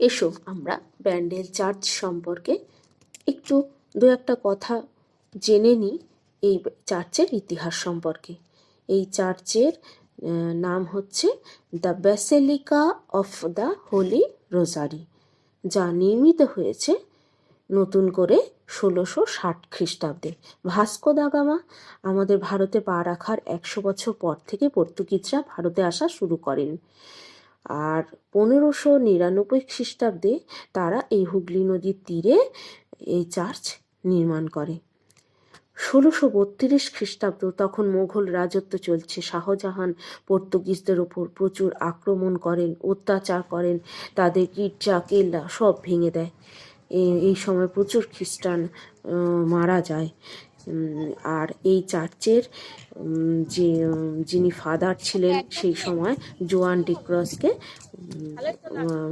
এসো আমরা ব্যান্ডেল চার্চ সম্পর্কে একটু দু একটা কথা জেনে নিই এই চার্চের ইতিহাস সম্পর্কে। এই চার্চের নাম হচ্ছে the basilica of the Holi রোজারি, যা নির্মিত হয়েছে নতুন করে 1660 খ্রিস্টাব্দে। ভাস্কো দা গামা আমাদের ভারতে পা রাখার 100 বছর পর থেকে পর্তুগিজরা ভারতে আসা শুরু করেন, আর 1599 খ্রিস্টাব্দে তারা এই হুগলি নদীর তীরে এই চার্চ নির্মাণ করে। 1632 খ্রিস্টাব্দ, তখন মোগল রাজত্ব চলছে। শাহজাহান পর্তুগিজদের ওপর প্রচুর আক্রমণ করেন, অত্যাচার করেন, তাদের গির্জা কেল্লা সব ভেঙে দেয়। এই সময় প্রচুর খ্রিস্টান মারা যায়। আর এই চার্চের যিনি ফাদার ছিলেন সেই সময় জোয়ান ডিক্রসকে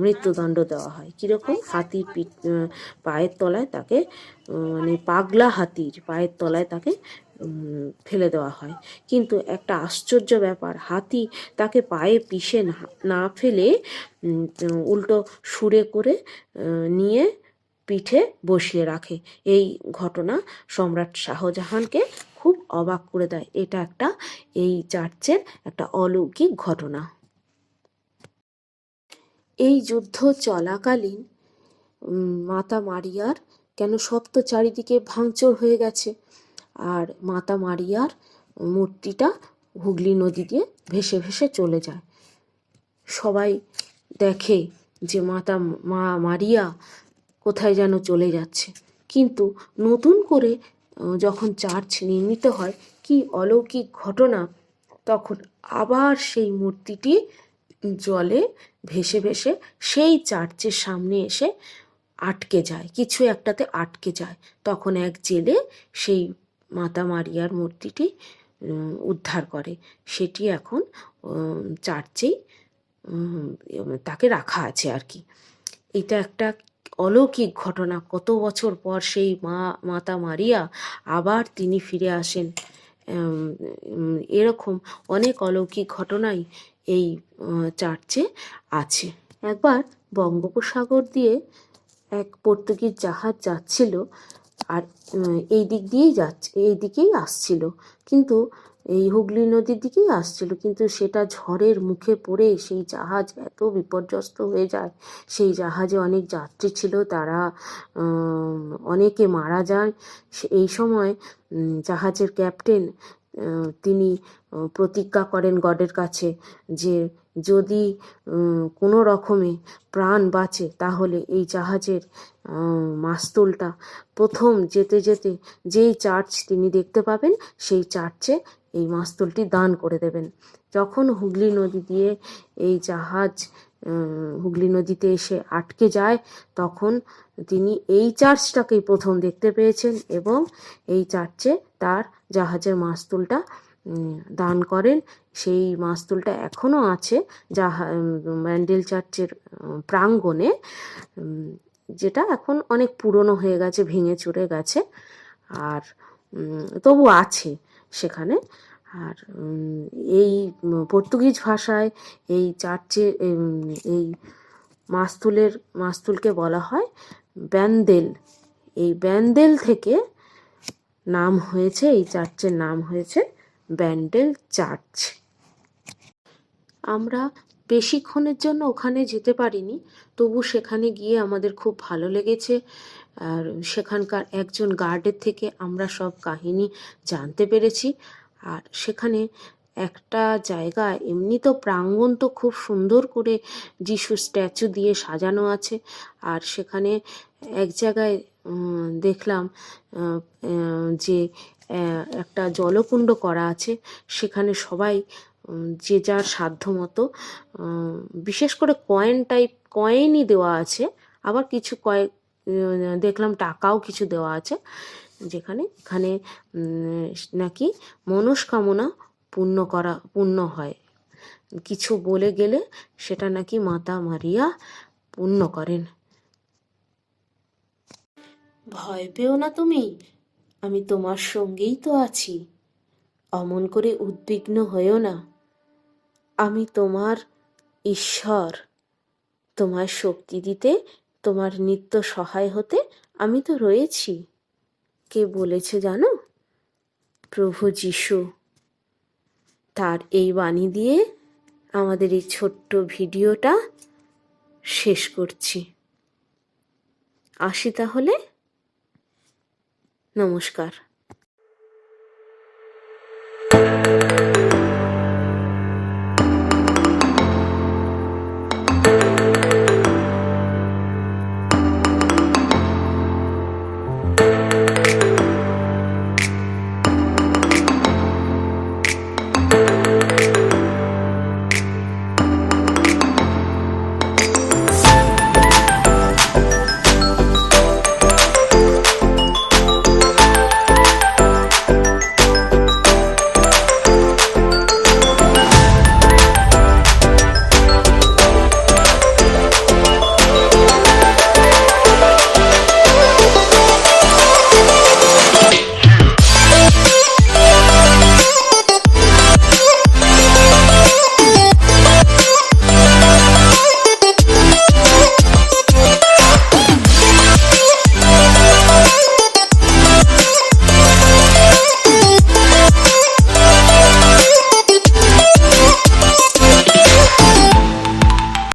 মৃত্যুদণ্ড দেওয়া হয়। কীরকম? হাতির পায়ের তলায় তাকে, মানে পাগলা হাতির পায়ের তলায় তাকে ফেলে দেওয়া হয়। কিন্তু একটা আশ্চর্য ব্যাপার, হাতি তাকে পায়ে পিষে না ফেলে উল্টো সুরে করে নিয়ে পিঠে বসিয়ে রাখে। এই ঘটনা সম্রাট শাহজাহানকে খুব অবাক করে দেয়। এটা একটা এই চার্চের একটা অলৌকিক ঘটনা। এই যুদ্ধ চলাকালীন মাতা মারিয়ার কেন সব তো চারিদিকে ভাঙচুর হয়ে গেছে, আর মাতা মারিয়ার মূর্তিটা হুগলি নদী দিয়ে ভেসে ভেসে চলে যায়। সবাই দেখে যে মা মারিয়া কোথায় যেন চলে যাচ্ছে। কিন্তু নতুন করে যখন চার্চ নির্মিত হয়, কি অলৌকিক ঘটনা, তখন আবার সেই মূর্তিটি জলে ভেসে ভেসে সেই চার্চের সামনে এসে আটকে যায়, কিছু একটাতে আটকে যায়। তখন এক জেলে সেই মাতা মারিয়ার মূর্তিটি উদ্ধার করে। সেটি এখন চার্চেই তাকে রাখা আছে আর কি। এটা একটা অলৌকিক ঘটনা। কত বছর পর সেই মাতা মারিয়া আবার তিনি ফিরে আসেন। এরকম অনেক অলৌকিক ঘটনাই এই চার্চে আছে। একবার বঙ্গোপসাগর দিয়ে এক পর্তুগিজ জাহাজ যাচ্ছিল, আর এই দিকেই আসছিল, কিন্তু এই হুগলি নদীর দিকেই আসছিল, কিন্তু সেটা ঝড়ের মুখে পড়ে সেই জাহাজ এত বিপর্যস্ত হয়ে যায়। সেই জাহাজে অনেক যাত্রী ছিল, তারা অনেকে মারা যায়। এই সময় জাহাজের ক্যাপ্টেন তিনি প্রতিজ্ঞা করেন গডের কাছে যে যদি কোনো রকমে প্রাণ বাঁচে তাহলে এই জাহাজের মাস্তুলটা প্রথম যেতে যেতে যেই চার্চ তিনি দেখতে পাবেন সেই চার্চে এই মাস্তুলটি দান করে দেবেন। যখন হুগলি নদী দিয়ে এই জাহাজ হুগলি নদীতে এসে আটকে যায়, তখন তিনি এই চার্চটাকেই প্রথম দেখতে পেয়েছেন এবং এই চার্চে তার জাহাজের মাস্তুলটা দান করেন। সেই মাস্তুলটা এখনও আছে ব্যান্ডেল চার্চের প্রাঙ্গণে, যেটা এখন অনেক পুরনো হয়ে গেছে, ভেঙে চুরে গেছে, আর তবু আছে সেখানে। আর এই পর্তুগিজ ভাষায় এই চার্চে এই মাস্তুলকে বলা হয় ব্যান্দেল। এই ব্যান্দেল থেকে নাম হয়েছে, এই চার্চের নাম হয়েছে ব্যান্ডেল চার্চ। আমরা বেশিক্ষণের জন্য ওখানে যেতে পারিনি, তবু সেখানে গিয়ে আমাদের খুব ভালো লেগেছে। আর সেখানকার একজন গার্ডের থেকে আমরা সব কাহিনী জানতে পেরেছি। আর সেখানে একটা জায়গায় এমনি তো প্রাঙ্গণ তো খুব সুন্দর করে যিশুর স্ট্যাচু দিয়ে সাজানো আছে, আর সেখানে এক জায়গায় দেখলাম যে একটা জলকুণ্ড করা আছে। সেখানে সবাই যে যার সাধ্য মতো, বিশেষ করে কয়েনই দেওয়া আছে, আবার কিছু দেখলাম টাকাও কিছু দেওয়া আছে, এখানে নাকি মনস্কামনা পূর্ণ হয়। কিছু বলে গেলে সেটা নাকি মাতা মারিয়া পূর্ণ করেন। ভয় পেও না তুমি, আমি তোমার সঙ্গেই তো আছি। অমন করে উদ্বিগ্ন হয়েও না, আমি তোমার ঈশ্বর, তোমায় শক্তি দিতে, তোমার নিত্য সহায় হতে আমি তো রয়েছি। কে বলেছে জানো? প্রভু যিশু। তার এই বাণী দিয়ে আমাদের এই ছোট্ট ভিডিওটা শেষ করছি। আসি তাহলে, নমস্কার।